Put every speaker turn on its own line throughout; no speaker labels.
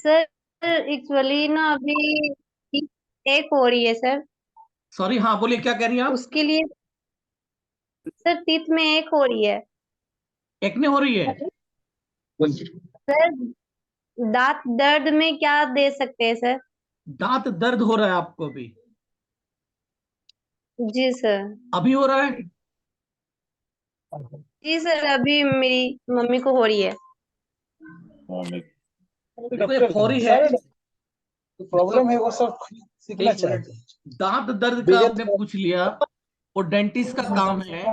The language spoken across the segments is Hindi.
सर एक्चुअली ना अभी एक हो रही है सर।
सॉरी, हाँ बोलिए, क्या कह रही हैं आप?
उसके लिए सर तीत में एक हो रही है।
एक्ने हो रही है?
सर दांत दर्द में क्या दे सकते हैं सर?
दांत दर्द हो रहा है आपको अभी?
जी सर।
अभी हो रहा है?
जी सर अभी मेरी मम्मी को हो रही है।
देखो, ये फौरी है।
प्रॉब्लम है वो सब सीखना
एक मिनट।
चाहते हैं।
दांत दर्द का
बेइज्जत
आपने पूछ लिया, वो डेंटिस्ट का काम है।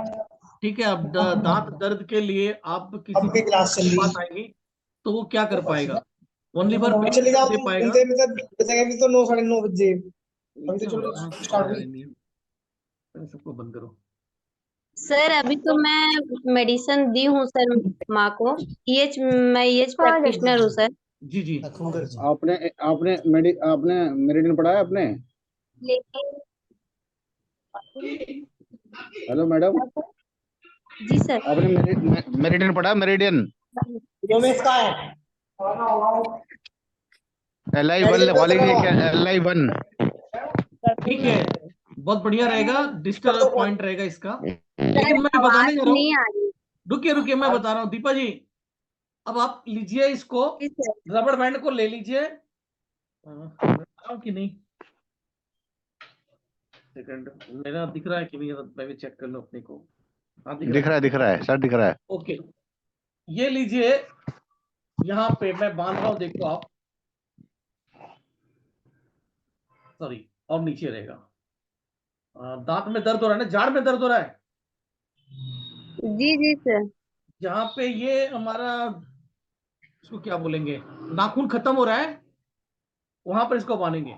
ठीक है, अब दांत दर्द के लिए आप किसी
अब की क्लास चल
के
रही
पास आएंगे तो वो क्या कर पाएगा? ओनली फॉर
है।
पेन
चले जाओ
दे
तुम
पाएगा।
घूमते में बचेगा भी तो 9 साढ़े 9 बजे। अभी तो चलो
हाँ,
स्टार्ट हुई।
सबको बंद करो।
सर अभी तो मैं मेडिसिन दी हूँ सर माँ को। मैं प्रैक्टिशनर हूँ सर।
जी जी।
आपने आपने आपने मेरिडियन पढ़ा है आपने?
लेकिन
हेलो मैडम,
जी सर।
आपने मेरिडियन पढ़ा? मेरिडियन
रोमेश का है।
LI1
मेडिकल
वाले
करवा।
क्या? LI1।
ठीक है, बहुत बढ़िया रहेगा, डिजिटल पॉइंट रहेगा इसका।
सर
लेकिन मैं बताने
आवाज
जा रहा
नहीं
हूँ,
आ रही।
रुकिए रुकिए, मैं बता रहा हूँ दीपा जी। अब आप लीजिए इसको,
जी सर।
रबड़ बैंड को ले लीजिए। कि नहीं, सेकंड, मेरा दिख रहा है कि नहीं, मैं भी चेक कर लूं अपने को। हाँ, दिख रहा है।
दिख रहा है सर, दिख रहा है।
ओके, ये लीजिए, यहाँ पे मैं बांध रहा हूँ, देखो आप। सॉरी, और नीचे रहेगा। दांत में दर्द हो रहा है ना, जाड़ में दर्द हो रहा है?
जी जी सर।
जहां पे ये हमारा, इसको क्या बोलेंगे, नाखून खत्म हो रहा है, वहां पर इसको बांधेंगे।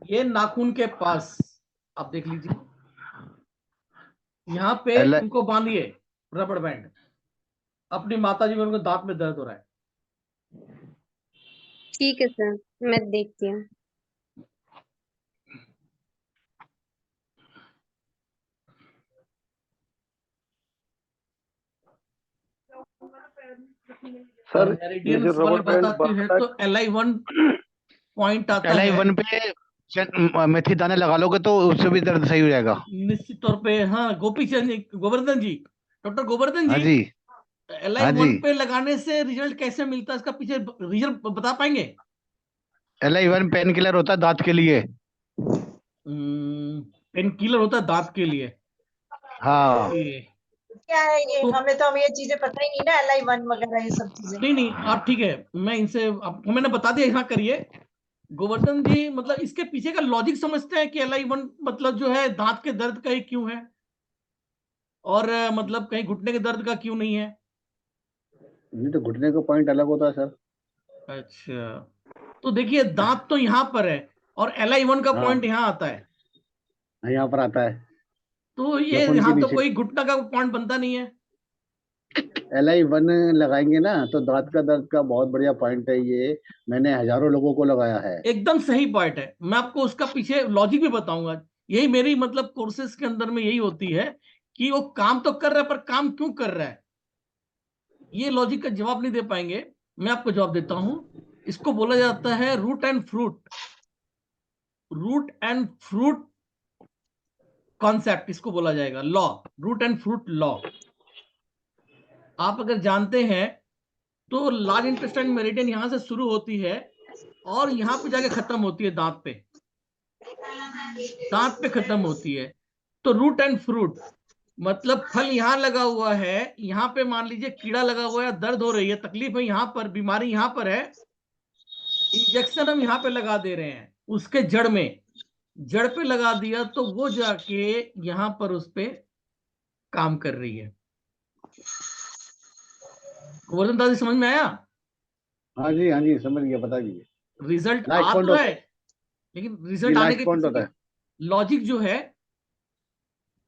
ये नाखून के पास आप देख लीजिए, यहाँ पे
एल
इनको बांधिए रबड़ बैंड। अपनी माता जी में उनको दांत में दर्द हो रहा है।
ठीक है सर मैं देखती हूँ।
सर, ये
मेरिडियन
जो
वाली
रबड़
बात
बैंड
आती है
बनता
तो LI1 पॉइंट आता
है,
है।
LI1 पे मेथी दाने लगा लोगे तो उससे भी दर्द सही हो जाएगा।
निश्चित तौर पे, हाँ, गोपी चंद जी, गोवर्धन जी, डॉक्टर गोवर्धन
हाँ
जी,
जी, हाँ जी।
LI1 पे लगाने से रिजल्ट कैसे मिलता है, इसका पीछे रिजल्ट बता पाएंगे?
LI1 पेन किलर होता है दांत के लिए।
पेन किलर होता है दांत के लिए?
हाँ।
ओके।
क्या है ये?
तो
हमें तो अब ये चीजें पता ही नहीं ना, LI1 वगैरह ये सब चीजें।
नहीं नहीं, आप ठीक है, मैं इनसे आपको मैंने बता दिया, यहाँ करिए। गोवर्धन जी, मतलब इसके पीछे का लॉजिक समझते हैं कि LI1 मतलब जो है दांत के दर्द का ही क्यों है, और मतलब कहीं घुटने के दर्द का क्यों नहीं है?
नहीं तो घुटने का पॉइंट अलग होता है सर।
अच्छा, तो देखिए, दांत तो यहाँ पर है और LI1 का
हाँ,
पॉइंट यहाँ आता है,
यहाँ पर आता है,
तो ये
नखून के
यहाँ तो
नीचे।
कोई घुटना का पॉइंट बनता नहीं है।
LI1 लगाएंगे ना तो दांत का दर्द का बहुत बढ़िया पॉइंट है ये। मैंने हजारों लोगों को लगाया है।
एकदम सही पॉइंट है, मैं आपको उसका पीछे लॉजिक भी बताऊंगा। यही मेरी मतलब कोर्सेज के अंदर में यही होती है कि वो काम तो कर रहा है, पर काम क्यों कर रहा है, ये लॉजिक का जवाब नहीं दे पाएंगे। मैं आपको जवाब देता हूं। इसको बोला जाता है root and fruit, root and fruit concept, इसको बोला जाएगा law, root and fruit law. आप अगर जानते हैं तो लार्ज इंटेस्टाइन मेरिडियन यहां से शुरू होती है और यहां पे जाके खत्म होती है दांत पे, दांत पे खत्म होती है। तो रूट एंड फ्रूट मतलब फल यहां लगा हुआ है, यहां पे मान लीजिए कीड़ा लगा हुआ है, दर्द हो रही है, तकलीफ है यहां पर, बीमारी यहां पर है, इंजेक्शन हम यहां पे लगा दे रहे हैं उसके जड़ में, जड़ पे लगा दिया तो वो जाके यहां पर उस पे काम कर रही है। गोवर्धन दास जी, समझ में आया?
हाँ जी समझ गया, बता दीजिए।
रिजल्ट
लास्ट
आ
पॉइंट
तो रहा
होता
है,
है
लेकिन
जी,
रिजल्ट आने
लास्ट
के
पॉइंट
पीछे
होता
की
है।
लॉजिक जो है,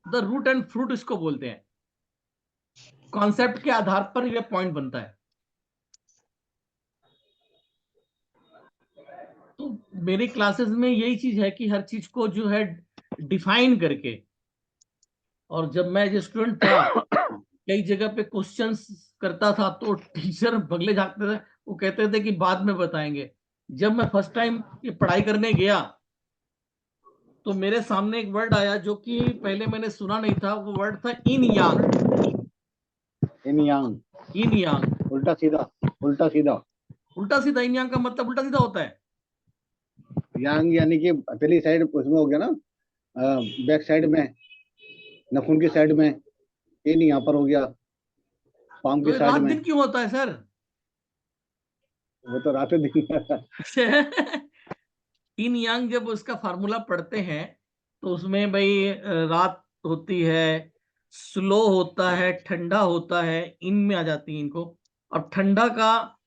द रूट एंड फ्रूट इसको बोलते हैं, कॉन्सेप्ट के आधार पर यह पॉइंट बनता है। तो मेरी क्लासेस में यही चीज है कि हर चीज को जो है डिफाइन करके, और जब मैं जो स्टूडेंट था, कई जगह पे क्वेश्चंस करता था तो टीचर बगले झांकते थे, वो कहते थे कि बाद में बताएंगे। जब मैं फर्स्ट टाइम ये पढ़ाई करने गया तो मेरे सामने एक वर्ड आया जो कि पहले मैंने सुना नहीं था। वो वर्ड था इन यांग।
इन यांग,
इन यांग,
उल्टा सीधा, उल्टा सीधा।
उल्टा सीधा। इन यांग का मतलब उल्टा सीधा होता है।
यांग यानी कि पहली साइड उसमें हो गया ना, बैक साइड में, नाखून की साइड में, इन यहाँ पर हो गया, पाम
तो
की
ये
साइड
रात
में।
दिन क्यों होता है सर?
वो तो रात दिन
इन यांग जब उसका फार्मूला पढ़ते हैं तो उसमें भाई रात होती है, स्लो होता है, ठंडा होता है, इन में आ जाती है इनको। और ठंडा का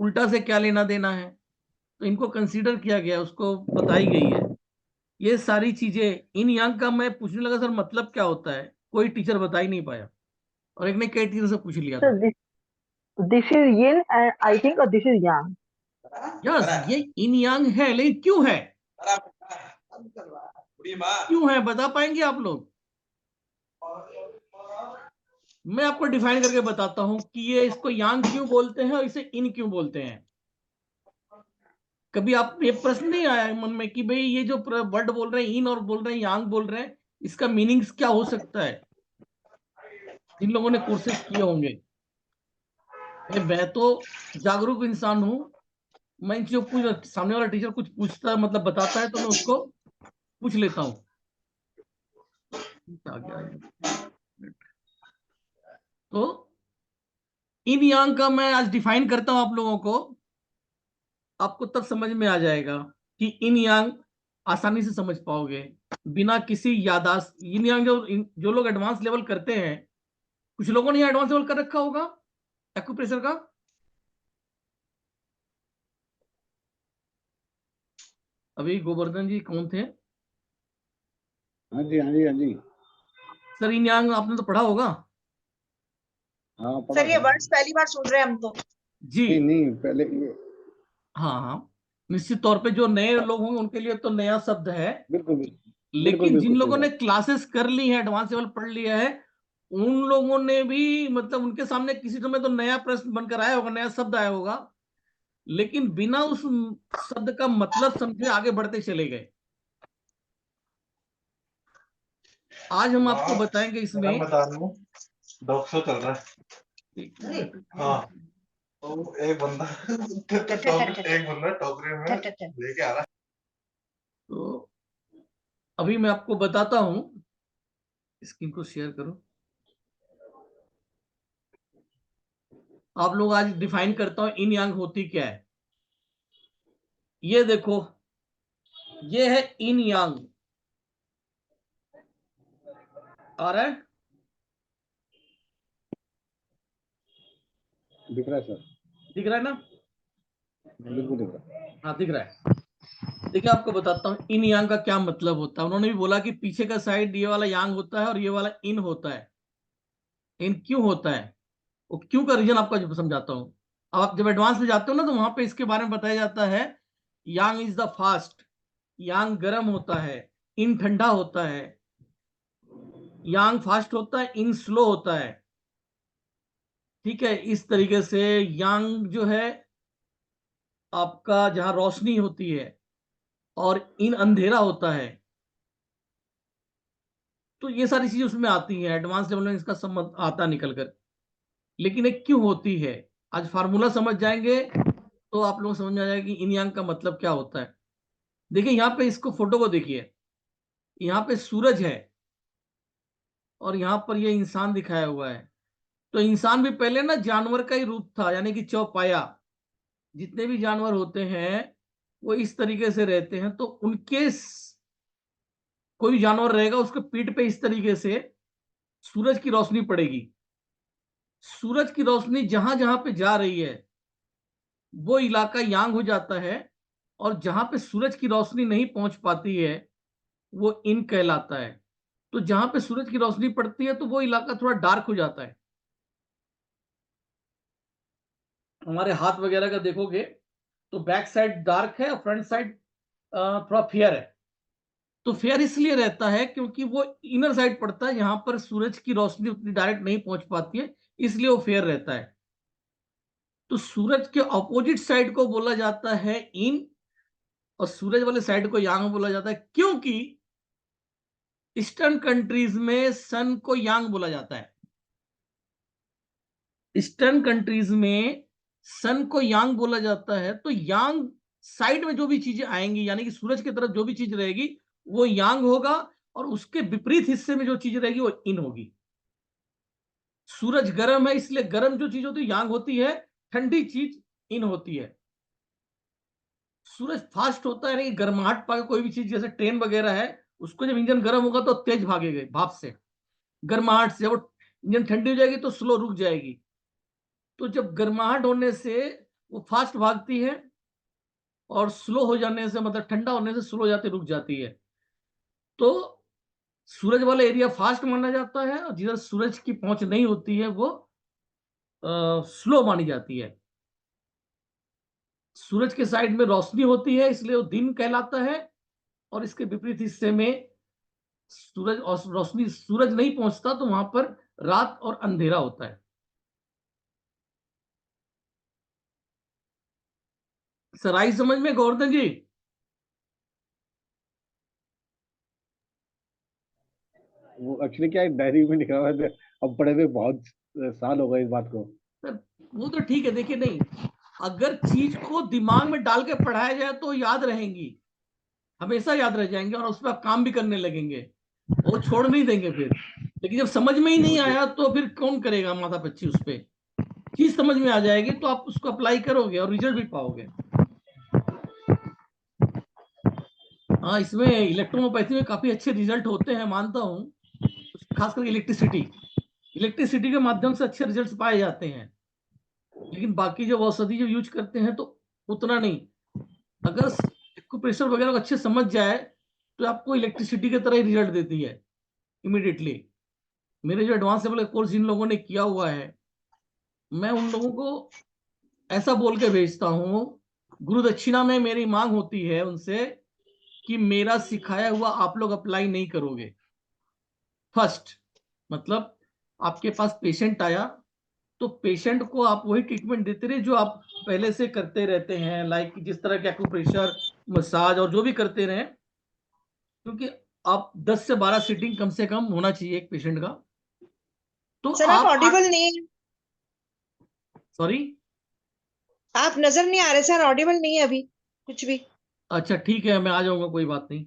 उल्टा से क्या लेना देना है, तो इनको कंसीडर किया गया, उसको बताई गई है ये सारी चीजें। इन यांग का मैं पूछने लगा सर मतलब क्या होता है, कोई टीचर बता ही नहीं पाया, और एक ने कई टीचर से पूछ लिया
So
था।
this is yin and I think this is yang.
Yes, ये इन यांग है, लेकिन क्यों है, क्यों है बता पाएंगे आप लोग? मैं आपको डिफाइन करके बताता हूं कि ये इसको यांग क्यों बोलते हैं और इसे इन क्यों बोलते हैं। कभी आप ये प्रश्न नहीं आया मन में कि भाई ये जो वर्ड बोल रहे हैं इन और बोल रहे हैं यांग बोल रहे हैं, इसका मीनिंग्स क्या हो सकता है? जिन लोगों ने कोर्सेज किए होंगे, मैं तो जागरूक इंसान हूं, मैं जो कुछ सामने वाला टीचर कुछ पूछता है मतलब बताता है तो मैं उसको पूछ लेता हूं। तो इन यांग का मैं आज डिफाइन करता हूं आप लोगों को, आपको तब समझ में आ जाएगा कि इन यांग आसानी से समझ पाओगे बिना किसी यादाश्त। इन यांग जो लोग एडवांस लेवल करते हैं, कुछ लोगों ने एडवांस लेवल कर रखा होगा एक्यूप्रेशर का। अभी गोवर्धन जी कौन थे?
हाँ जी, हाँ जी, हाँ जी।
सर इन यांग आपने तो पढ़ा होगा।
हाँ
सर ये वर्ड्स पहली बार सुन रहे हैं हम तो।
जी
नहीं पहले ये,
हाँ हाँ, निश्चित तौर पे जो नए लोग होंगे उनके लिए तो नया शब्द है,
बिल्कुल बिल्कुल
लेकिन जिन
बिल्कुल
लोगों
सही
ने
बात।
क्लासेस कर ली है, एडवांस लेवल पढ़ लिया है, उन लोगों ने भी मतलब उनके सामने किसी समय तो नया प्रश्न बनकर आया होगा, नया शब्द आया होगा, लेकिन बिना उस शब्द का मतलब समझे आगे बढ़ते चले गए। आज हम आपको बताएंगे इसमें,
बता रहा हूँ 200 चल रहा है। हाँ, तो एक बंदा टोकरी में लेके आ रहा है।
तो अभी मैं आपको बताता हूं, स्क्रीन को शेयर करो। आप लोग आज डिफाइन करता हूं इन यांग होती क्या है। ये देखो, ये है इन यांग, आ रहा है?
दिख रहा है सर,
दिख रहा है ना?
बिल्कुल दिख रहा है।
हाँ दिख रहा है। देखिए आपको बताता हूँ इन यांग का क्या मतलब होता है। उन्होंने भी बोला कि पीछे का साइड ये वाला यांग होता है और ये वाला इन होता है। इन क्यों होता है, वो क्यों का रीजन आपको समझाता हूँ। अब आप जब एडवांस में जाते हो ना तो वहां पे इसके बारे में बताया जाता है, यांग इज द फास्ट, यांग गर्म होता है, इन ठंडा होता है, यांग फास्ट होता है, इन स्लो होता है। ठीक है, इस तरीके से यांग जो है आपका जहां रोशनी होती है और इन अंधेरा होता है। तो ये सारी चीजें उसमें आती हैं, एडवांस लेवल में इसका संबंध आता निकल कर। लेकिन एक क्यों होती है, आज फार्मूला समझ जाएंगे तो आप लोग समझ में आ जाएगा कि इन यांग का मतलब क्या होता है। देखिए यहाँ पे इसको फोटो को देखिए, यहाँ पे सूरज है और यहाँ पर ये इंसान दिखाया हुआ है। तो इंसान भी पहले ना जानवर का ही रूप था, यानी कि चौपाया। जितने भी जानवर होते हैं वो इस तरीके से रहते हैं। तो उनके कोई भी जानवर रहेगा उसके पीठ पे इस तरीके से सूरज की रोशनी पड़ेगी। सूरज की रोशनी जहां जहां पे जा रही है वो इलाका यांग हो जाता है, और जहां पे सूरज की रोशनी नहीं पहुंच पाती है वो इन कहलाता है। तो जहां पे सूरज की रोशनी पड़ती है तो वो इलाका थोड़ा डार्क हो जाता है। हमारे हाथ वगैरह का देखोगे तो बैक साइड डार्क है और फ्रंट साइड थोड़ा फेयर है। तो फेयर इसलिए रहता है क्योंकि वो इनर साइड पड़ता है, यहाँ पर सूरज की रोशनी उतनी डायरेक्ट नहीं पहुंच पाती है, इसलिए वो फेयर रहता है। तो सूरज के ऑपोजिट साइड को बोला जाता है इन, और सूरज वाले साइड को यांग बोला जाता है, क्योंकि ईस्टर्न कंट्रीज में सन को यांग बोला जाता है। ईस्टर्न कंट्रीज में सन को यांग बोला जाता है, तो यांग साइड में जो भी चीजें आएंगी, यानी कि सूरज की तरफ जो भी चीज रहेगी वो यांग होगा, और उसके विपरीत हिस्से में जो चीज रहेगी वो इन होगी। सूरज गर्म है, इसलिए गर्म जो चीज होती है यांग होती है, ठंडी चीज इन होती है। सूरज फास्ट होता है, नहीं गर्माहट पाके कोई भी चीज, जैसे ट्रेन वगैरह है, उसको जब इंजन गर्म होगा तो तेज भागेगा भाप से, गर्माहट से। वो इंजन ठंडी हो जाएगी तो स्लो रुक जाएगी। तो जब गर्माहट होने से वो फास्ट भागती है, और स्लो हो जाने से, मतलब ठंडा होने से स्लो हो जाती, रुक जाती है। तो सूरज वाला एरिया फास्ट माना जाता है, और जिधर सूरज की पहुंच नहीं होती है वो स्लो मानी जाती है। सूरज के साइड में रोशनी होती है, इसलिए वो दिन कहलाता है, और इसके विपरीत हिस्से में सूरज और रोशनी, सूरज नहीं पहुंचता तो वहां पर रात और अंधेरा होता है। सर आई समझ में गोवर्धन जी?
वो एक्चुअली क्या है, डायरी में लिखा हुआ है, अब पढ़े हुए बहुत साल हो गए इस बात को।
सर वो तो ठीक है, देखिए नहीं, अगर चीज को दिमाग में डाल के पढ़ाया जाए तो याद रहेंगी, हमेशा याद रह जाएंगे, और उस पर आप काम भी करने लगेंगे, वो छोड़ नहीं देंगे फिर। लेकिन जब समझ में ही नहीं आया तो फिर कौन करेगा माथा पच्ची उस पर। चीज समझ में आ जाएगी तो आप उसको अप्लाई करोगे और रिजल्ट भी पाओगे। हाँ, इसमें इलेक्ट्रोमोपैथी में काफी अच्छे रिजल्ट होते हैं, मानता हूँ, खासकर इलेक्ट्रिसिटी के माध्यम से अच्छे रिजल्ट्स पाए जाते हैं। लेकिन बाकी जो औषधि जो यूज करते हैं तो उतना नहीं। अगर एक्यूप्रेशर वगैरह को अच्छे समझ जाए तो आपको इलेक्ट्रिसिटी की तरह ही रिजल्ट देती है इमीडिएटली। मेरे जो एडवांस लेवल का कोर्स जिन लोगों ने किया हुआ है, मैं उन लोगों को ऐसा बोल के भेजता हूँ, गुरु दक्षिणा में मेरी मांग होती है उनसे कि मेरा सिखाया हुआ आप लोग अप्लाई नहीं करोगे। फर्स्ट मतलब आपके पास पेशेंट आया तो पेशेंट को आप वही ट्रीटमेंट देते रहे जो आप पहले से करते रहते हैं, लाइक जिस तरह के एक्यूप्रेशर, मसाज और जो भी करते रहे, क्योंकि आप 10 से 12 सीटिंग कम से कम होना चाहिए एक पेशेंट का। तो
सर आप ऑडिबल नहीं है,
सॉरी
आप नजर नहीं आ रहे सर, ऑडिबल नहीं है अभी कुछ भी।
अच्छा ठीक है, मैं आ जाऊंगा, कोई बात नहीं,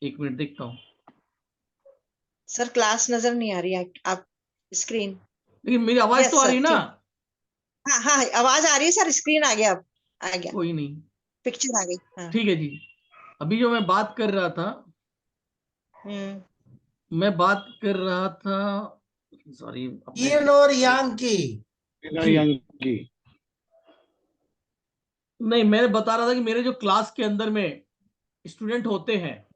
1 मिनट देखता हूँ।
सर क्लास नजर नहीं आ रही है, आप स्क्रीन।
लेकिन मेरी आवाज
Yes,
तो आ
sir,
रही ना?
हाँ हाँ आवाज आ रही है सर, स्क्रीन आ गया, अब आ गया,
कोई नहीं,
पिक्चर आ गई। हाँ।
ठीक है जी। अभी जो मैं बात कर रहा था, सॉरी,
यिन और यांग की।
की
नहीं, मैं बता रहा था कि मेरे जो क्लास के अंदर में स्टूडेंट होते हैं,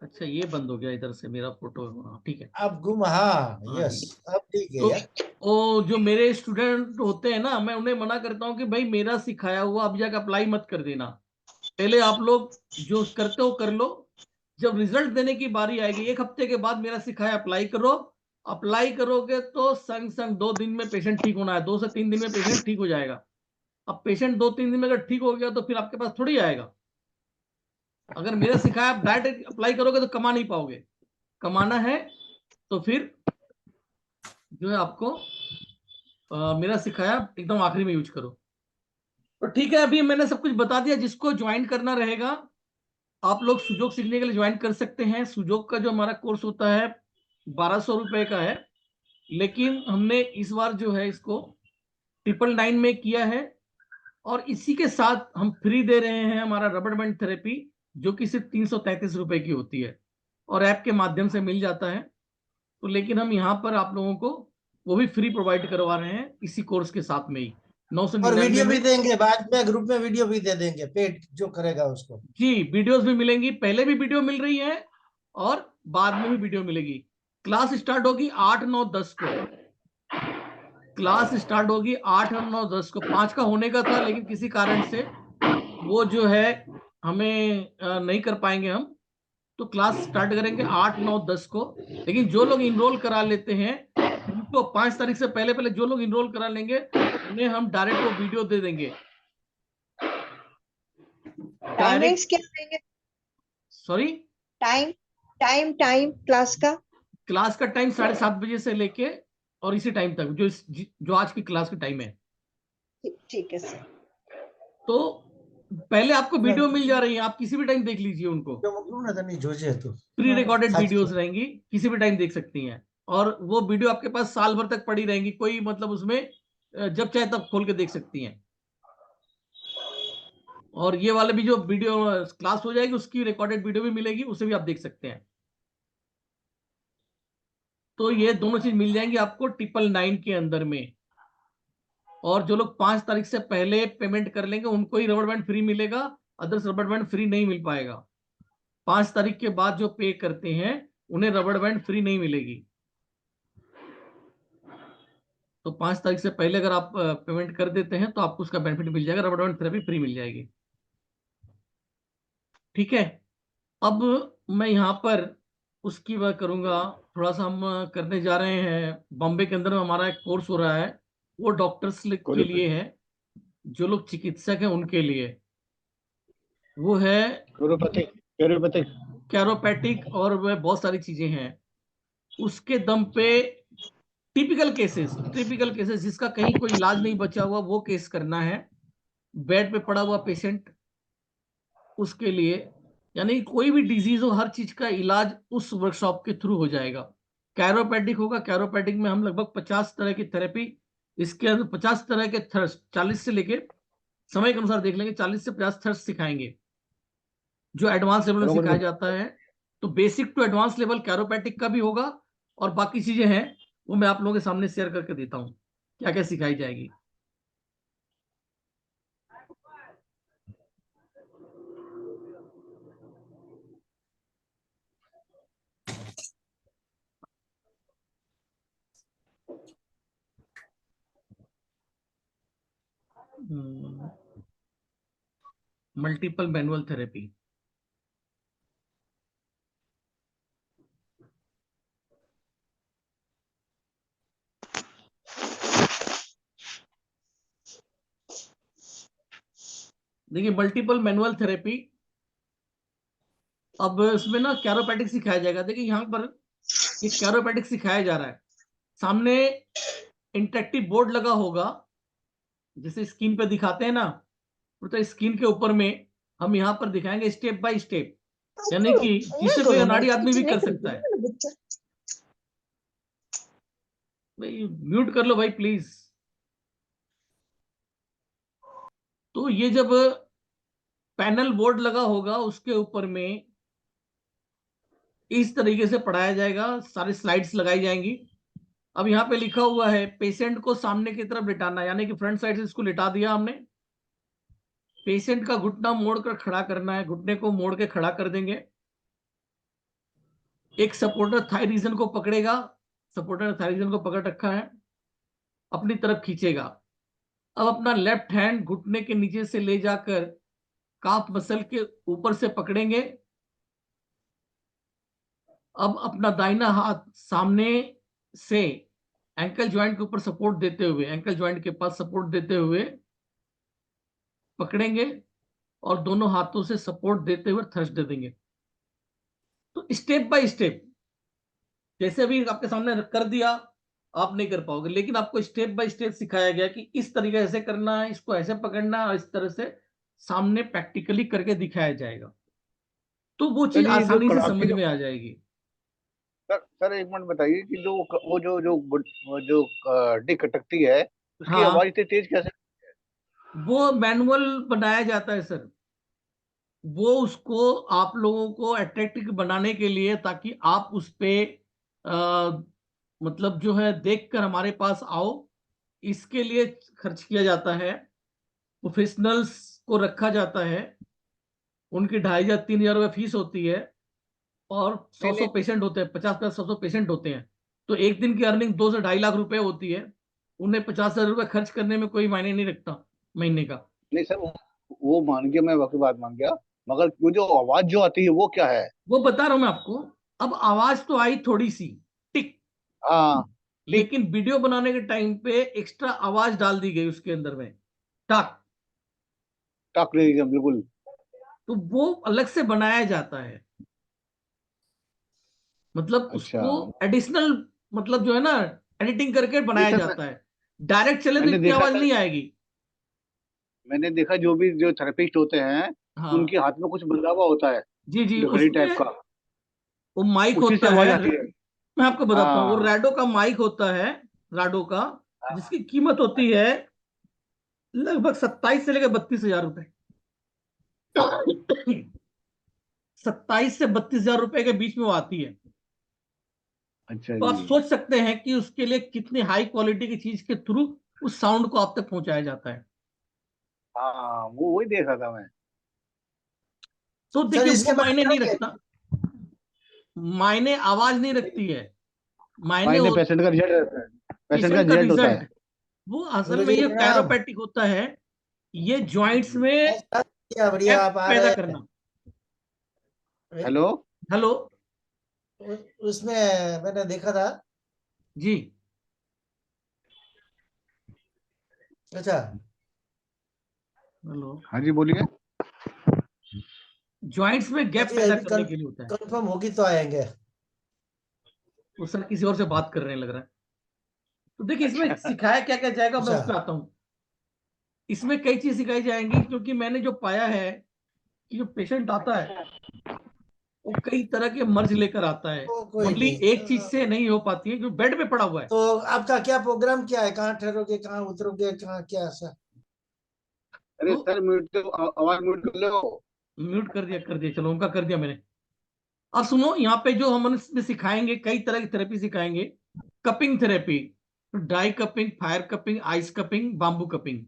अच्छा ये बंद हो गया इधर से मेरा फोटो, ठीक है
अब गुम, हाँ यस, अब ठीक है यार।
तो वो जो मेरे स्टूडेंट होते हैं ना, मैं उन्हें मना करता हूँ कि भाई मेरा सिखाया हुआ अब जाकर अप्लाई मत कर देना, पहले आप लोग जो करते हो कर लो, जब रिजल्ट देने की बारी आएगी 1 हफ्ते के बाद मेरा सिखाया अप्लाई करो। अप्लाई करोगे तो संग संग 2 दिन में पेशेंट ठीक होना है, 2 से 3 दिन में पेशेंट ठीक हो जाएगा। अब पेशेंट 2-3 दिन में अगर ठीक हो गया तो फिर आपके पास थोड़ी आएगा। अगर मेरा सिखाया आप डायरेक्ट अप्लाई करोगे तो कमा नहीं पाओगे। कमाना है तो फिर जो है आपको मेरा सिखाया एकदम आखिरी में यूज करो। तो ठीक है, अभी मैंने सब कुछ बता दिया। जिसको ज्वाइन करना रहेगा आप लोग सुजोग सीखने के लिए ज्वाइन कर सकते हैं। सुजोग का जो हमारा कोर्स होता है 1200 रुपए का है, लेकिन हमने इस बार जो है इसको 999 में किया है, और इसी के साथ हम फ्री दे रहे हैं हमारा रबर बैंड थेरेपी, जो कि सिर्फ 333 रुपए की होती है और ऐप के माध्यम से मिल जाता है। तो लेकिन हम यहाँ पर आप लोगों को वो भी फ्री प्रोवाइड करवा रहे हैं इसी कोर्स के साथ में ही, 999
और वीडियो भी
में।
देंगे बाद में, ग्रुप में वीडियो भी दे देंगे, पेड जो करेगा उसको।
जी, वीडियोस भी मिलेंगी, पहले भी वीडियो मिल रही है और बाद में भी वीडियो मिलेगी। क्लास स्टार्ट होगी 8, 9, 10 को। क्लास स्टार्ट होगी 8, 9, 10 को। 5 का होने का था, लेकिन किसी कारण से वो जो है हमें नहीं कर पाएंगे हम, तो क्लास स्टार्ट करेंगे 8, 9, 10 को। लेकिन जो लोग इनरोल करा लेते हैं उनको उनको 5 तारीख से पहले पहले जो लोग इनरोल करा लेंगे उन्हें हम डायरेक्ट वो वीडियो दे देंगे।
टाइमिंग्स क्या रहेंगे?
सॉरी,
टाइम टाइम क्लास का?
क्लास का टाइम 7:30 बजे से लेके और इसी टाइम तक जो आज की क्लास का टाइम है।
ठीक है सर।
तो पहले आपको वीडियो मिल जा रही है, आप किसी भी टाइम देख लीजिए उनको। प्री रिकॉर्डेड वीडियोस रहेंगी, किसी भी टाइम देख सकती हैं, और वो वीडियो आपके पास साल भर तक पड़ी रहेंगी, कोई मतलब उसमें जब चाहे तब खोल के देख सकती हैं। और ये वाले भी जो वीडियो क्लास हो जाएगी उसकी रिकॉर्डेड वीडियो भी मिलेगी, उसे भी आप देख सकते हैं। तो ये दोनों चीज मिल जाएंगी आपको 999 के अंदर में। और जो लोग 5 तारीख से पहले पेमेंट कर लेंगे उनको ही रबर बैंड फ्री मिलेगा, अदर्स रबर बैंड फ्री नहीं मिल पाएगा। 5 तारीख के बाद जो पे करते हैं उन्हें रबर बैंड फ्री नहीं मिलेगी। तो 5 तारीख से पहले अगर आप पेमेंट कर देते हैं तो आपको उसका बेनिफिट मिल जाएगा, रबर बैंड थेरेपी फ्री मिल जाएगी। ठीक है, अब मैं यहाँ पर उसकी बात करूंगा। थोड़ा सा हम करने जा रहे हैं, बॉम्बे के अंदर में हमारा एक कोर्स हो रहा है, वो डॉक्टर्स के लिए है, जो लोग चिकित्सक हैं उनके लिए। वो है कैरोपैटिक और वह बहुत सारी चीजें हैं। उसके दम पे टिपिकल केसेस जिसका कहीं कोई इलाज नहीं बचा हुआ वो केस करना है, बेड पे पड़ा हुआ पेशेंट, उसके लिए। यानी कोई भी डिजीज हो, हर चीज का इलाज उस वर्कशॉप के थ्रू हो जाएगा। कैरोपैटिक होगा, कैरोपैटिक में हम लगभग 50 तरह की थेरेपी, इसके अंदर 50 तरह के थ्रस्ट, 40 से लेके समय के अनुसार देख लेंगे, 40 से 50 थ्रस्ट सिखाएंगे जो एडवांस लेवल में सिखाया जाता है। तो बेसिक टू एडवांस लेवल कैरोपैटिक का भी होगा, और बाकी चीजें हैं वो मैं आप लोगों के सामने शेयर करके देता हूँ क्या क्या सिखाई जाएगी। Multiple manual therapy. देखिए, मल्टीपल मैनुअल थेरेपी, अब इसमें ना कैरोपैटिक सिखाया जाएगा। देखिए यहाँ पर ये कैरोपैटिक सिखाया जा रहा है, सामने इंटरेक्टिव बोर्ड लगा होगा, जैसे स्क्रीन पे दिखाते हैं ना, तो स्क्रीन के ऊपर में हम यहाँ पर दिखाएंगे स्टेप बाय स्टेप, यानी कि जिसे कोई अनाड़ी आदमी भी कर सकता है। भाई म्यूट कर लो भाई प्लीज। तो ये जब पैनल बोर्ड लगा होगा उसके ऊपर में इस तरीके से पढ़ाया जाएगा, सारी स्लाइड्स लगाई जाएंगी। अब यहाँ पे लिखा हुआ है पेशेंट को सामने की तरफ लिटाना, यानी कि फ्रंट साइड से इसको लिटा दिया हमने। पेशेंट का घुटना मोड़कर खड़ा करना है, घुटने को मोड़ के खड़ा कर देंगे। एक सपोर्टर थाई रीजन को पकड़ेगा, सपोर्टर थाई रीजन को पकड़ रखा है, अपनी तरफ खींचेगा। अब अपना लेफ्ट हैंड घुटने के नीचे से ले जाकर काफ मसल के ऊपर से पकड़ेंगे। अब अपना दाहिना हाथ सामने से एंकल ज्वाइंट के ऊपर सपोर्ट देते हुए, एंकल ज्वाइंट के पास सपोर्ट देते हुए पकड़ेंगे और दोनों हाथों से सपोर्ट देते हुए थ्रस्ट दे देंगे। तो स्टेप बाय स्टेप, जैसे अभी आपके सामने कर दिया आप नहीं कर पाओगे, लेकिन आपको स्टेप बाय स्टेप सिखाया गया कि इस तरीके से करना है, इसको ऐसे पकड़ना है, और इस तरह से सामने प्रैक्टिकली करके दिखाया जाएगा, तो वो चीज आसानी से समझ में आ जाएगी।
सर एक मिनट बताइए कि जो वो जो जो वो जो डिक खटकती है उसकी
हाँ,
आवाज इतनी तेज कैसे?
वो मैनुअल बनाया जाता है सर, वो उसको आप लोगों को अट्रैक्टिव बनाने के लिए, ताकि आप उस पे मतलब जो है देखकर हमारे पास आओ, इसके लिए खर्च किया जाता है। प्रोफेशनल्स को रखा जाता है, उनकी 2500-3000 फीस होती है, और 100 पेशेंट होते हैं, 50-100 पेशेंट होते हैं, तो एक दिन की अर्निंग 2 से 2.5 लाख रुपए होती है। उन्हें 50,000 रुपए खर्च करने में कोई मायने नहीं रखता महीने का।
नहीं सर, वो मान गया, मैं आपकी बात मान गया, मगर वो जो आवाज जो आती है वो क्या है?
वो बता रहा हूं मैं आपको। अब आवाज तो आई थोड़ी सी, टिक,
हाँ
लेकिन वीडियो बनाने के टाइम पे एक्स्ट्रा आवाज डाल दी गई उसके अंदर में, टक,
टॉक रहेगा बिल्कुल।
तो वो अलग से बनाया जाता है, मतलब
अच्छा,
उसको एडिशनल, मतलब जो है ना, एडिटिंग करके
ये
बनाया
सब
जाता है। डायरेक्ट चले तो
मैंने
इतनी
देखा
आवाज
था।
नहीं आएगी।
मैंने देखा जो भी जो थेरेपिस्ट होते हैं,
हाँ
उनके हाथ में कुछ बंधा हुआ होता है,
जी जी,
जो घड़ी टाइप
उसमें
का,
वो माइक
उसी से
होता
आवाज
है।
आती है।
मैं आपको बताता हूँ, वो
हाँ
रैडो का माइक होता है, राडो का,
हाँ।
जिसकी कीमत होती है लगभग 27 से लेकर 32,000 रुपए। 27 से 32,000 रुपए के बीच में वो आती है।
अच्छा
तो आप
जी।
सोच सकते हैं कि उसके लिए कितनी हाई क्वालिटी की चीज के थ्रू उस साउंड को आप तक पहुंचाया जाता है।
हाँ, वो वही देख रहा था मैं।
तो
सर
देखिए,
इसके
वो
बाद
मायने नहीं
करोगे?
रखता, मायने आवाज नहीं रखती है, मायने
मायने पेशेंट का रिजल्ट रहता है, पेशेंट का
पेशेंट का
रिजल्ट होता
रिजल्ट।
है।
वो असल में
गुरुजी
ये
प्रणाम।
कैरोपैटिक होता है, ये जॉइंट्स में
बढ़िया बढ़िया,
डेप्थ
आप आ
पैदा
रहे हैं।
करना।
हेलो।
हेलो
उसमें मैंने देखा था।
जी,
अच्छा,
हेलो,
हाँ जी बोलिए।
जॉइंट्स में गैप
जी
पैदा
अभी
करने के लिए होता है।
कंफर्म होगी तो आएंगे।
वो सर किसी और से बात कर रहे हैं लग रहा है। तो देखिए, इसमें
अच्छा।
सिखाया क्या क्या जाएगा, मैं
अच्छा,
उस पर आता हूँ। इसमें कई चीज सिखाई जाएंगी, क्योंकि मैंने जो पाया है कि जो पेशेंट आता है वो कई तरह के मर्ज लेकर आता है,
तो कोई
ओनली
नहीं।
एक चीज से नहीं हो पाती है, जो बेड पे पड़ा हुआ है।
तो आपका क्या प्रोग्राम क्या है? कहाँ ठहरोगे, कहाँ उतरोगे, कहाँ क्या सर?
अरे
तो
सर म्यूट तो आवाज म्यूट कर लो।
म्यूट कर दिया, चलो उनका कर दिया मैंने। अब सुनो, यहाँ पे जो हम इसमें सिखाएंगे, कई तरह की थेरेपी सिखाएंगे। Cupping therapy, dry cupping, fire cupping, ice cupping, bamboo cupping,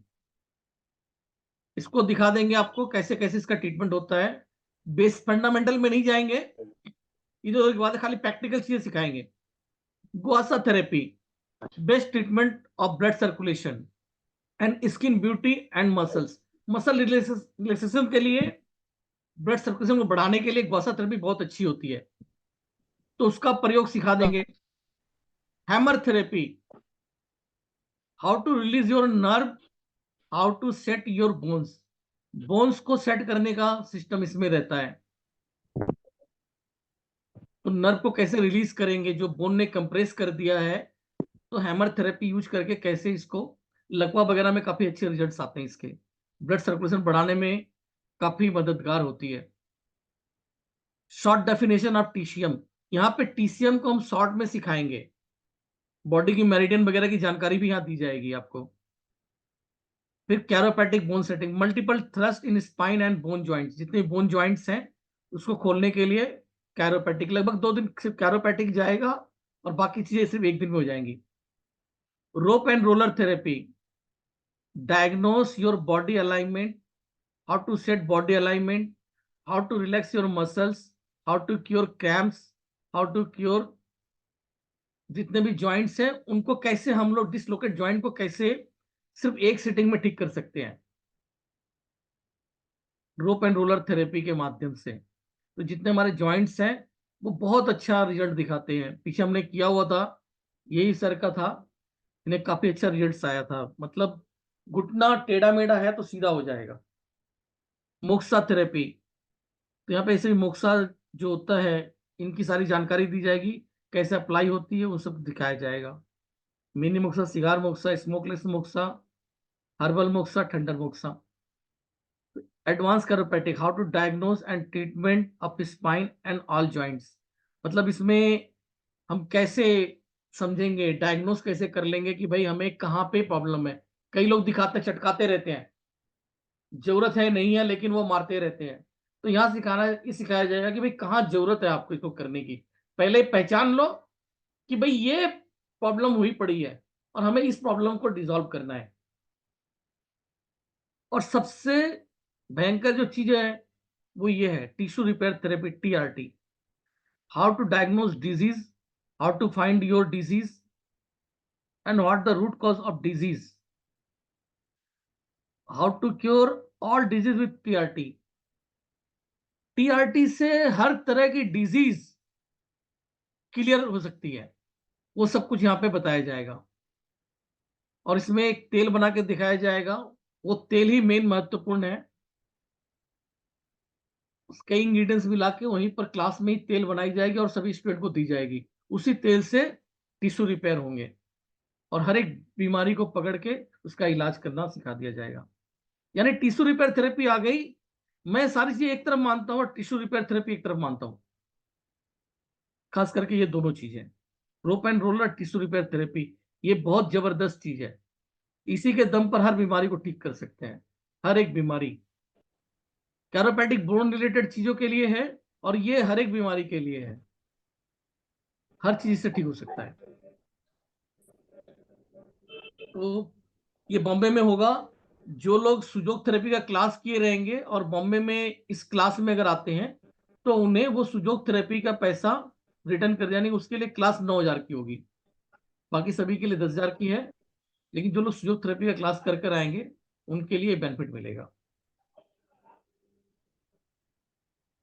इसको दिखा देंगे आपको कैसे कैसे इसका ट्रीटमेंट होता है। बेस फंडामेंटल में नहीं जाएंगे, इधर के बाद खाली प्रैक्टिकल चीजें सिखाएंगे। Gua sha therapy, best treatment of blood circulation and skin beauty and muscles. Muscle relaxation के लिए, ब्लड सर्कुलेशन को बढ़ाने के लिए गुआसा थेरेपी बहुत अच्छी होती है, तो उसका प्रयोग सिखा देंगे। Hammer therapy, how to release your nerve, how to set your bones, bones को सेट करने का सिस्टम इसमें रहता है। तो नर्व को कैसे रिलीज करेंगे, जो बोन ने कंप्रेस कर दिया है, तो हैमर थेरेपी यूज करके कैसे इसको, लकवा वगैरह में काफी अच्छे रिजल्ट्स आते हैं इसके, ब्लड सर्कुलेशन बढ़ाने में काफी मददगार होती है। शॉर्ट डेफिनेशन ऑफ टीशियम, यहाँ पे टीसीएम को हम शॉर्ट में सिखाएंगे। बॉडी की मेरिडियन वगैरह की जानकारी भी यहाँ दी जाएगी आपको। फिर chiropractic bone setting, multiple thrust in spine and bone joints, जितने बोन जॉइंट्स हैं उसको खोलने के लिए कैरोपैटिक, लगभग 2 दिन सिर्फ कैरोपैटिक जाएगा और बाकी चीजें सिर्फ 1 दिन में हो जाएंगी। Rope and roller therapy, diagnose your body alignment, how to set body alignment, how to relax your muscles, how to cure cramps, how to cure जितने भी जॉइंट्स हैं उनको कैसे हम लोग डिसलोकेट जॉइंट को कैसे सिर्फ एक सिटिंग में ठीक कर सकते हैं, रोप एंड रोलर थेरेपी के माध्यम से। तो जितने हमारे जॉइंट्स हैं वो बहुत अच्छा रिजल्ट दिखाते हैं। पीछे हमने किया हुआ था, यही सर का था, इन्हें काफी अच्छा रिजल्ट आया था, मतलब घुटना टेढ़ा मेढ़ा है तो सीधा हो जाएगा। मोक्सा थेरेपी, तो यहाँ पे ऐसे मोक्सा जो होता है, इनकी सारी जानकारी दी जाएगी, कैसे अप्लाई होती है वो सब दिखाया जाएगा। Mini moxa, cigar moxa, smokeless moxa, herbal moxa, thunder moxa. Advance chiropractic, how to diagnose and treatment of spine and all joints, मतलब इसमें हम कैसे समझेंगे, डायग्नोज कैसे कर लेंगे कि भाई हमें कहाँ पे प्रॉब्लम है। कई लोग दिखाते चटकाते रहते हैं, जरूरत है नहीं है लेकिन वो मारते रहते हैं। तो यहाँ सिखाया जाएगा कि भाई कहाँ जरूरत है आपको इसको करने की, पहले पहचान लो कि भाई ये प्रॉब्लम हुई पड़ी है और हमें इस प्रॉब्लम को डिसॉल्व करना है। और सबसे भयंकर जो चीज है वो ये है tissue repair therapy, TRT, how to diagnose disease, how to find your disease and what the root cause of disease, how to cure all disease with TRT. TRT से हर तरह की डिजीज क्लियर हो सकती है, वो सब कुछ यहाँ पे बताया जाएगा। और इसमें एक तेल बना के दिखाया जाएगा, वो तेल ही मेन महत्वपूर्ण है। कई इंग्रेडिएंट्स मिला के वहीं पर क्लास में ही तेल बनाई जाएगी और सभी स्टूडेंट को दी जाएगी। उसी तेल से टिश्यू रिपेयर होंगे और हर एक बीमारी को पकड़ के उसका इलाज करना सिखा दिया जाएगा। यानी टिश्यू रिपेयर थेरेपी आ गई। मैं सारी चीजें एक तरफ मानता हूँ और टिश्यू रिपेयर थेरेपी एक तरफ मानता हूँ, खास करके ये दोनों चीजें, rope and roller, tissue repair therapy, ये बहुत जबरदस्त चीज है। इसी के दम पर हर बीमारी को ठीक कर सकते हैं, हर एक बीमारी। कैरोपैटिक बोन रिलेटेड चीजों के लिए है और ये हर एक बीमारी के लिए है, हर चीज से ठीक हो सकता है। तो ये बॉम्बे में होगा। जो लोग सुजोग थेरेपी का क्लास किए रहेंगे और बॉम्बे में इस क्लास में अगर आते हैं तो उन्हें वो सुजोग थेरेपी का पैसा रिटर्न कर, यानी उसके लिए क्लास 9,000 की होगी, बाकी सभी के लिए 10,000 की है। लेकिन जो लोग सुजोग थेरेपी का क्लास कर कर आएंगे उनके लिए बेनिफिट मिलेगा।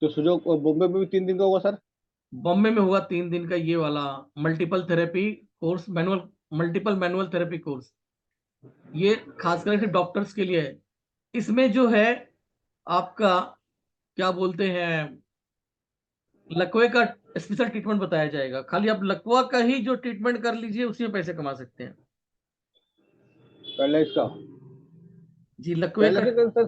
तो सुजोग बॉम्बे में भी 3 दिन का होगा सर?
बॉम्बे में होगा 3 दिन का ये वाला multiple therapy course, multiple manual therapy course. ये खास करके डॉक्टर्स के लिए है। इसमें जो है आपका क्या बोलते हैं, लकवे का स्पेशल ट्रीटमेंट बताया जाएगा। खाली आप लकवा का ही जो ट्रीटमेंट कर लीजिए उसी में पैसे कमा सकते हैं।
पैरालाइज का?
जी, लकवे का।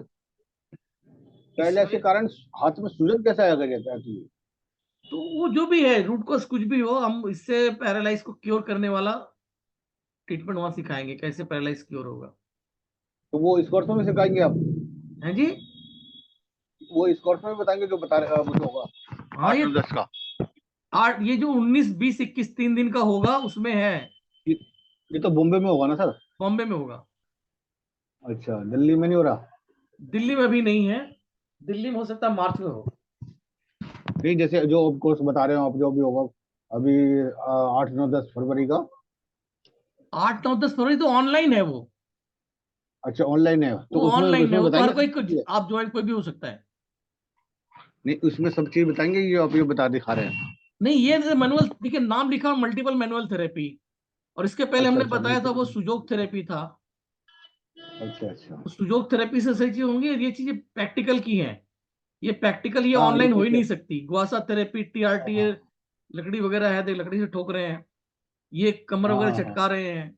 पैरालाइज के कारण हाथ में सूजन कैसे आ जाता है?
तो वो जो भी है, रूट कॉज कुछ भी हो, हम इससे पैरालाइज को क्योर करने वाला ट्रीटमेंट वहां सिखाएंगे, कैसे पैरालाइज क्योर होगा।
तो वो इस कोर्स में भी सिखाएंगे आप?
हैं जी,
वो इस कोर्स में बताएंगे जो बता रहे मुझे होगा?
हाँ,
8-10 का?
ये जो 19, 20, 21 3 दिन का होगा उसमें है।
ये तो बॉम्बे में होगा ना सर?
बॉम्बे में होगा।
अच्छा, दिल्ली में नहीं हो रहा?
दिल्ली में भी नहीं है, दिल्ली में हो सकता है मार्च में हो।
नहीं, जैसे जो कोर्स बता रहे हो आप, जो भी होगा अभी 8-9-10 फरवरी का।
8, 9, 10 फरवरी तो ऑनलाइन है वो।
अच्छा, ऑनलाइन है तो
वो ऑनलाइन है, वो तो हर
बताएंगे?
कोई, आप ज्वाइन कोई भी हो सकता है।
नहीं, उसमें सब चीज बताएंगे ये आप ये बता दिखा रहे हैं?
नहीं, ये मैनुअल, देखिए नाम लिखा मल्टीपल मैनुअल थेरेपी, और इसके पहले
अच्छा,
हमने
अच्छा,
बताया था वो सुजोग थेरेपी था।
अच्छा, अच्छा।
तो सुजोग थेरेपी से सही चीज होंगी, ये चीजें प्रैक्टिकल की हैं। ये प्रैक्टिकल, ये
हाँ,
ऑनलाइन हो ही
ठीक है।
नहीं सकती। गुआसा थेरेपी, TRT,
हाँ,
लकड़ी वगैरह है, देख लकड़ी से ठोक रहे हैं, ये कमर
हाँ,
वगैरह
हाँ,
चटका रहे हैं,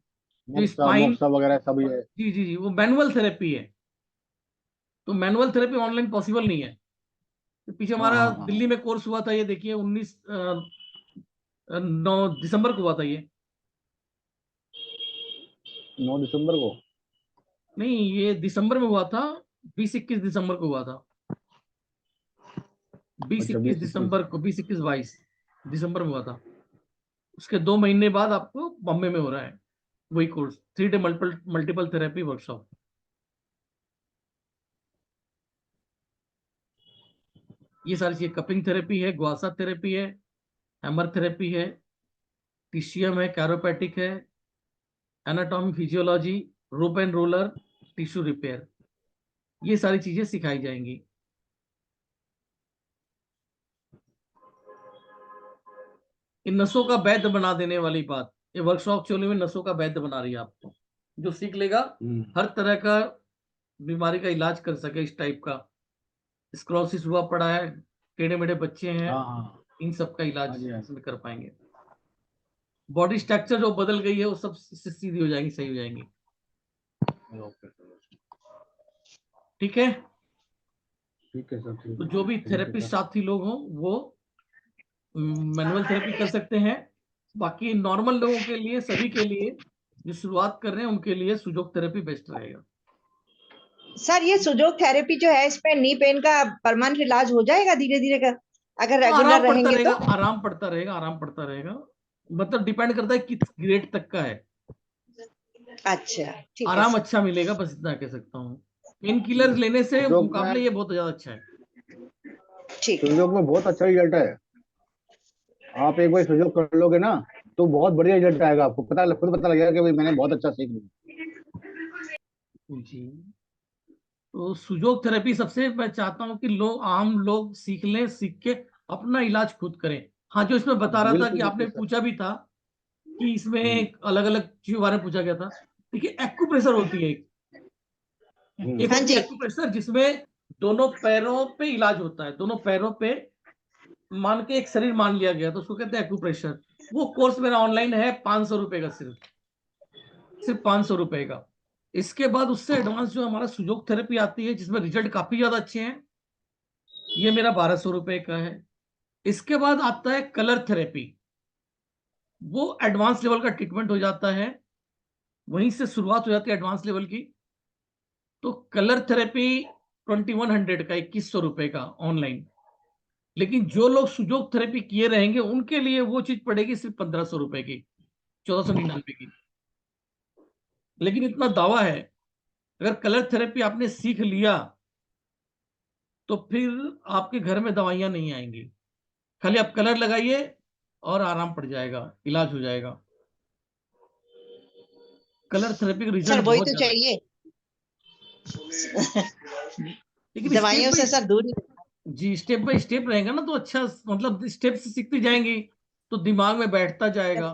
जो
मोक्सा
स्पाइन।
मोक्सा वगैरह सब ये।
जी जी जी, वो मैनुअल थेरेपी है। तो मैनुअल थेरेपी ऑनलाइन पॉसिबल नहीं है। तो पीछे
हाँ,
हमारा
हाँ, हाँ,
दिल्ली में कोर्स हुआ था, ये देखिए 9 दिसंबर को हुआ था ये।
9 दिसंबर को?
नहीं, ये दिसंबर में हुआ था, 20-21 दिसंबर को हुआ था। 20-21 दिसंबर को, 20-21-22 दिसंबर में हुआ था। उसके 2 महीने बाद आपको बॉम्बे में हो रहा है वही course, 3 day multiple therapy workshop. ये सारी चीजें, कपिंग थेरेपी है, गुआसा थेरेपी है, हैमर थेरेपी है, टीसीएम है, कैरोपैटिक है, anatomy physiology, rope and roller, tissue repair, ये सारी चीजें सिखाई जाएंगी। इन नसों का वैद्य बना देने वाली बात, ये वर्कशॉप चोली में नसों का वैद्य बना रही है आपको। जो सीख लेगा हर तरह का बीमारी का इलाज कर सके। इस टाइप का स्क्रोसिस हुआ पड़ा है, टेढ़े मेढ़े बच्चे हैं,
हाँ,
इन सब का इलाज
हाँ जी, हाँ।
इसमें कर पाएंगे। बॉडी स्ट्रक्चर जो बदल गई है वो सब सीधी हो जाएंगी, सही हो जाएंगी। ठीक है,
ठीक है सर, ठीक
तो
है।
जो भी
Thank you,
थेरेपिस्ट
सर।
साथी लोग हों वो मैनुअल थेरेपी कर सकते हैं। बाकी नॉर्मल लोगों के लिए, सभी के लिए जो शुरुआत कर रहे हैं उनके लिए सुजोग थेरेपी बेस्ट रहेगा।
सर ये सुजोग थेरेपी जो है इसमें नी पेन का परमानेंट इलाज हो जाएगा धीरे धीरे का, अगर रेगुलर
आराम पड़ता
रहेंगे
रहेगा,
तो?
आराम पड़ता रहेगा, आराम पड़ता रहेगा। मतलब डिपेंड करता है किस ग्रेड तक का है।
अच्छा, ठीक है
आराम
सर।
अच्छा मिलेगा, बस इतना कह सकता हूँ। पेन किलर लेने से
सुजोग
मुकाबले
में
ये बहुत ज्यादा अच्छा है।
ठीक है।
सुजोग में बहुत अच्छा रिजल्ट है। आप एक बार सुजोग कर लोगे ना तो बहुत बढ़िया रिजल्ट आएगा, आपको खुद पता लगेगा कि भाई मैंने बहुत अच्छा सीख लिया।
जी, तो सुजोग थेरेपी सबसे मैं चाहता हूँ कि लोग, आम लोग सीख लें, सीख के अपना इलाज खुद करें। हाँ, जो इसमें बता रहा था कि
बिल्कुल,
आपने
बिल्कुल सर।
पूछा भी था कि इसमें अलग अलग चीजों के बारे में पूछा गया था। देखिए एक्यूप्रेशर होती है एक
हाँ
होती
जी।
है एक्यूप्रेशर, जिसमें दोनों पैरों पे इलाज होता है, दोनों पैरों पे मान के एक शरीर मान लिया गया तो उसको कहते हैं एक्यूप्रेशर। वो कोर्स मेरा ऑनलाइन है, 500 रुपए का, सिर्फ 500 रुपए का। इसके बाद उससे एडवांस जो हमारा सुजोग थेरेपी आती है, जिसमें रिजल्ट काफी ज्यादा अच्छे हैं, ये मेरा 1200 रुपए का है। इसके बाद आता है कलर थेरेपी, वो एडवांस लेवल का ट्रीटमेंट हो जाता है, वहीं से शुरुआत हो जाती है एडवांस लेवल की। तो कलर थेरेपी 2100 का, 2100 रुपए का ऑनलाइन। लेकिन जो लोग सुजोग थेरेपी किए रहेंगे उनके लिए वो चीज पड़ेगी सिर्फ 1500 रुपए की, 1499 की। लेकिन इतना दावा है, अगर कलर थेरेपी आपने सीख लिया तो फिर आपके घर में दवाइयां नहीं आएंगी, खाली आप कलर लगाइए और आराम पड़ जाएगा, इलाज हो जाएगा। कलर थेरेपी का
सर
रिजल्ट
वही
बहुत
तो
ज्यादा।
चाहिए,
लेकिन
दवाइयों से सर दूर ही।
जी स्टेप बाय स्टेप रहेगा ना तो अच्छा, मतलब स्टेप से सीखती जाएंगी तो दिमाग में बैठता जाएगा।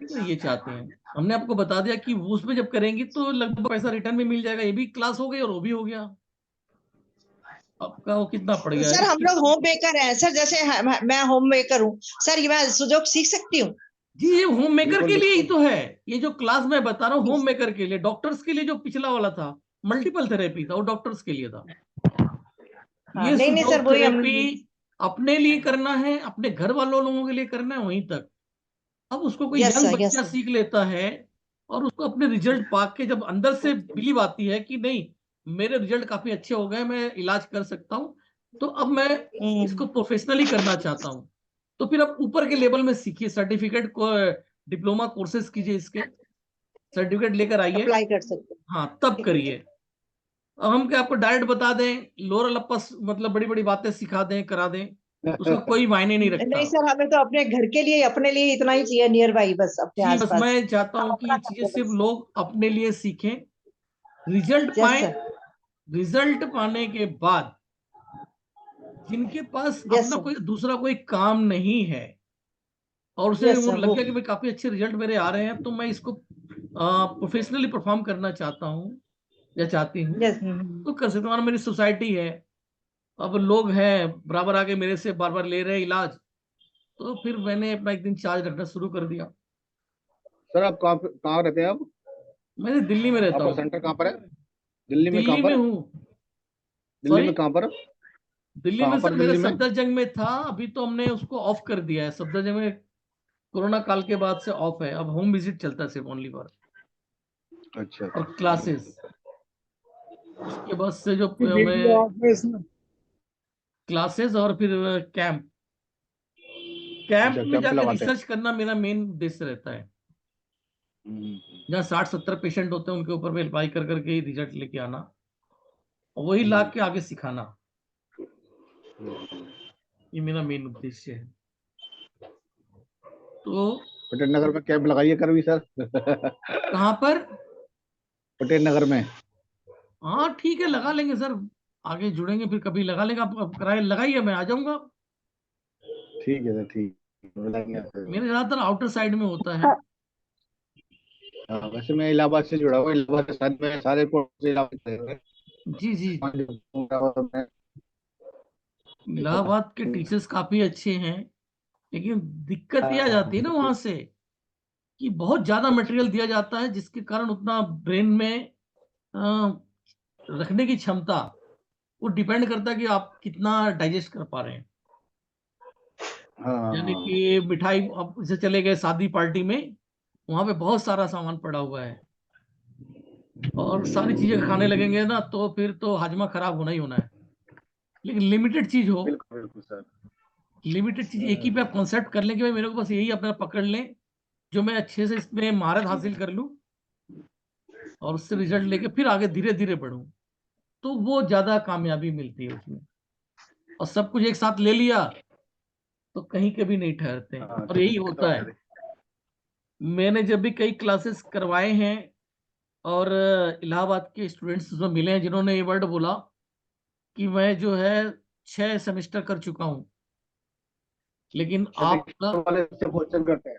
तो ये चाहते हैं, हमने आपको बता दिया कि वो उसमें जब करेंगी तो लगभग पैसा रिटर्न में मिल जाएगा, ये भी क्लास हो गई और वो भी हो गया। आपका वो कितना पड़ गया
सर हम लोग होम मेकर हैं सर, जैसे मैं होम मेकर हूँ सर, ये मैं सुजोग सीख सकती हूँ?
जी ये होम मेकर
बिल्कुल
के लिए ही
बिल्कुल।
तो है, ये जो क्लास मैं बता रहा हूँ होम मेकर के लिए। डॉक्टर्स के लिए जो पिछला वाला था मल्टीपल थेरेपी था, वो डॉक्टर्स के लिए था।
हाँ,
ये
नहीं नहीं सर
सुजोग
वही हम।
थेरेपी अपने लिए करना है, अपने घर वालों लोगों के लिए करना है, वहीं तक। अब उसको कोई
यस
यंग
सर, यस
बच्चा
सर।
सीख लेता है और उसको अपने रिजल्ट पा के जब अंदर से बिलीव आती है कि नहीं मेरे रिजल्ट काफी अच्छे हो गए, मैं इलाज कर सकता हूँ, तो अब मैं इसको प्रोफेशनली करना चाहता हूँ, तो फिर अब ऊपर के लेवल में सीखिए, सर्टिफिकेट को डिप्लोमा कोर्सेज कीजिए, इसके सर्टिफिकेट लेकर आइए।
अप्लाई कर सकते हैं।
हाँ तब करिए। अब हम क्या आपको डायरेक्ट बता दें लोअर लपस, मतलब बड़ी बड़ी बातें सिखा दें करा दें, उसका कोई मायने नहीं रखता।
नहीं सर, हमें तो अपने घर के लिए, अपने लिए इतना ही चाहिए, नियर बाई, बस अपने
जी बस
आसपास
मैं चाहता
हम
हूँ कि
अपना
ये
कर
चीजें
ले
सिर्फ
बस।
लोग अपने लिए सीखें, रिजल्ट
यस
पाएं।
सर,
रिजल्ट पाने के बाद जिनके पास
यस
अपना
सर,
कोई दूसरा कोई काम नहीं है और उसे
यस
वो
सर,
लग
वो
गया कि भाई काफी अच्छे रिजल्ट मेरे आ रहे हैं, तो मैं इसको प्रोफेशनली परफॉर्म करना चाहता हूँ या चाहती हूँ,
यस।
तो कर सकते हो। मेरी सोसाइटी है, अब लोग हैं बराबर आके मेरे से बार बार ले रहे हैं इलाज, तो फिर मैंने अपना एक दिन चार्ज रखना शुरू कर दिया।
सर आप कहाँ कहाँ रहते हैं आप?
मैं दिल्ली में रहता
आपका
हूँ।
सेंटर कहाँ पर है? दिल्ली में कहाँ
दिल्ली में
पर?
हूँ।
दिल्ली
सॉरी,
में कहाँ पर?
दिल्ली में
कहाँ
सर
पर
मेरा
दिल्ली में?
सफदरजंग में था, अभी तो हमने उसको ऑफ कर दिया है। सफदरजंग में कोरोना काल के बाद से ऑफ है, अब होम विजिट चलता है सिर्फ ओनली फॉर,
अच्छा
और
अच्छा।
क्लासेस। उसके बाद से जो
वीडियो
मैं
आप इसमें
क्लासेस और फिर कैंप, कैंप
अच्छा
में
कैंप
जाकर
लगाते हैं।
रिसर्च करना मेरा मेन उद्देश्य रहता है। जहाँ 60-70 पेशेंट होते हैं उनके ऊपर में अप्लाई कर करके ही रिजल्ट लेके आना और वही ला के आगे सिखाना, ये मेरा मेन उद्देश्य है। तो
पटेल नगर में कैंप लगाइए कभी सर।
कहाँ पर?
पटेल नगर में।
हाँ ठीक है, लगा लेंगे सर, आगे जुड़ेंगे फिर कभी लगा लेंगे। आप कराए लगाइए, मैं आ जाऊंगा।
ठीक है सर, ठीक है, बुलाएंगे आपको।
मेरे ज्यादातर आउटर साइड में होता है।
हाँ, वैसे मैं इलाहाबाद से जुड़ा हुआ, इलाहाबाद के साथ में सारे कोर्स इलाहाबाद से हुए
जी जी,
हैं।
इलाहाबाद के टीचर्स काफी अच्छे हैं, लेकिन दिक्कत ये आ जाती है ना वहां से कि बहुत ज्यादा मटेरियल दिया जाता है, जिसके कारण उतना ब्रेन में अ, रखने की क्षमता, वो डिपेंड करता है कि आप कितना डाइजेस्ट कर पा रहे हैं। यानी
हाँ
कि मिठाई आप से चले गए शादी पार्टी में, वहां पे बहुत सारा सामान पड़ा हुआ है और सारी चीजें खाने लगेंगे ना तो फिर तो हाजमा खराब होना ही होना है। लेकिन लिमिटेड चीज हो,
बिल्कुल बिल्कुल सर।
लिमिटेड चीज एक ही पे आप कॉन्सेप्ट कर लें कि भाई मेरे को बस यही अपना पकड़ लें, जो मैं अच्छे से इसमें महारत हासिल कर लूं और उससे रिजल्ट लेके फिर आगे धीरे धीरे बढ़ूं, तो वो ज्यादा कामयाबी मिलती है उसमें। और सब कुछ एक साथ ले लिया तो कहीं कभी नहीं ठहरते,
हाँ
और
तो
यही
दिक्कत
होता
होती
है।
है।
मैंने जब भी कई क्लासेस करवाए हैं और इलाहाबाद के स्टूडेंट्स उसमें मिले हैं जिन्होंने ये वर्ड बोला कि मैं जो है 6 सेमेस्टर कर चुका हूँ, लेकिन आपका
सेमेस्टर वाले से क्वेश्चन करते हैं,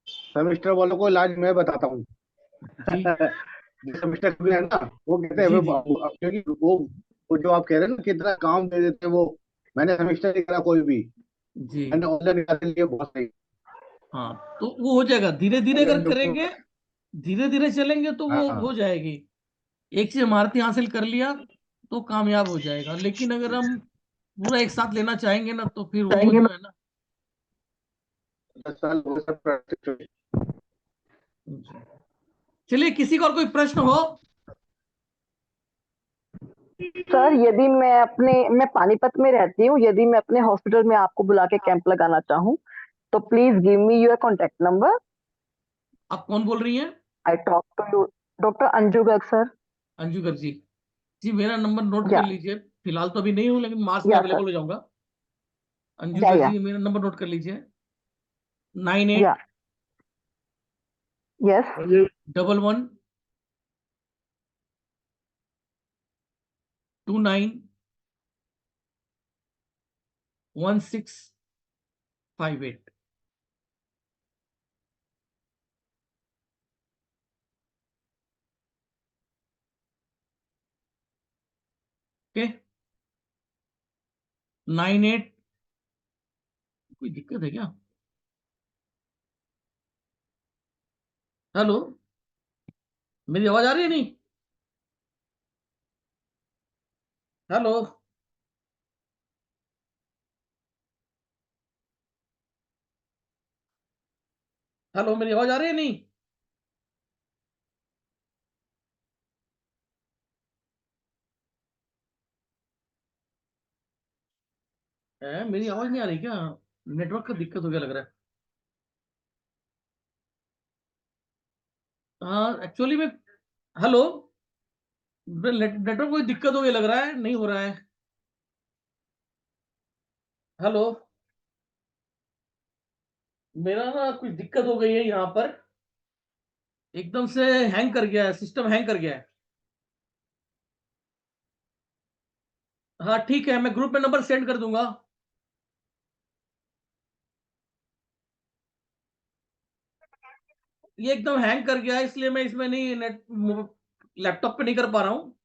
सेमेस्टर वालों को इलाज मैं बताता हूँ।
जी
सेमेस्टर भी है ना, वो कहते हैं
जी जी
क्योंकि वो जो आप कह रहे हैं ना कितना काम दे देते हैं वो, मैंने सेमेस्टर नहीं करा कोई भी,
जी।
मैंने ऑनलाइन कर लिया, बहुत सही।
हाँ तो वो हो जाएगा, धीरे धीरे अगर
ऑनलाइन जो
करेंगे, धीरे धीरे चलेंगे तो वो
हाँ
हो जाएगी। एक चीज महारती हासिल कर लिया तो कामयाब हो जाएगा, लेकिन अगर हम पूरा एक साथ लेना चाहेंगे ना तो फिर वो जो है ना।
10 साल हो गए सब प्रैक्टिस।
चलिए, किसी का और कोई प्रश्न हो?
सर यदि मैं पानीपत में रहती हूँ, यदि मैं अपने हॉस्पिटल में आपको बुला के कैंप लगाना चाहूँ तो please give me your contact number.
आप कौन बोल रही हैं?
I talk to you doctor Anju Garg sir.
Anju कर जी। जी मेरा नंबर नोट कर
या
लीजिए, फिलहाल तो अभी नहीं हूँ लेकिन मार्च में
या
अवेलेबल
सर।
हो जाऊंगा। अंजू
या
कर
या
जी मेरा नंबर नोट कर लीजिए। 98
या यस
11 29 1658। ओके 98। कोई दिक्कत है क्या? हेलो, मेरी आवाज आ रही है नहीं? हेलो, हेलो, मेरी आवाज आ रही है नहीं? मेरी आवाज नहीं आ रही क्या? नेटवर्क का दिक्कत हो गया लग रहा है। हाँ एक्चुअली में, हेलो, नेटवर्क कोई दिक्कत हो गई लग रहा है, नहीं हो रहा है। हेलो, मेरा ना कुछ दिक्कत हो गई है यहाँ पर, एकदम से हैंग कर गया है, सिस्टम हैंग कर गया है। हाँ ठीक है, मैं ग्रुप में नंबर सेंड कर दूंगा। ये एकदम हैंग कर गया है, इसलिए मैं इसमें नहीं नेट लैपटॉप पे नहीं कर पा रहा हूँ।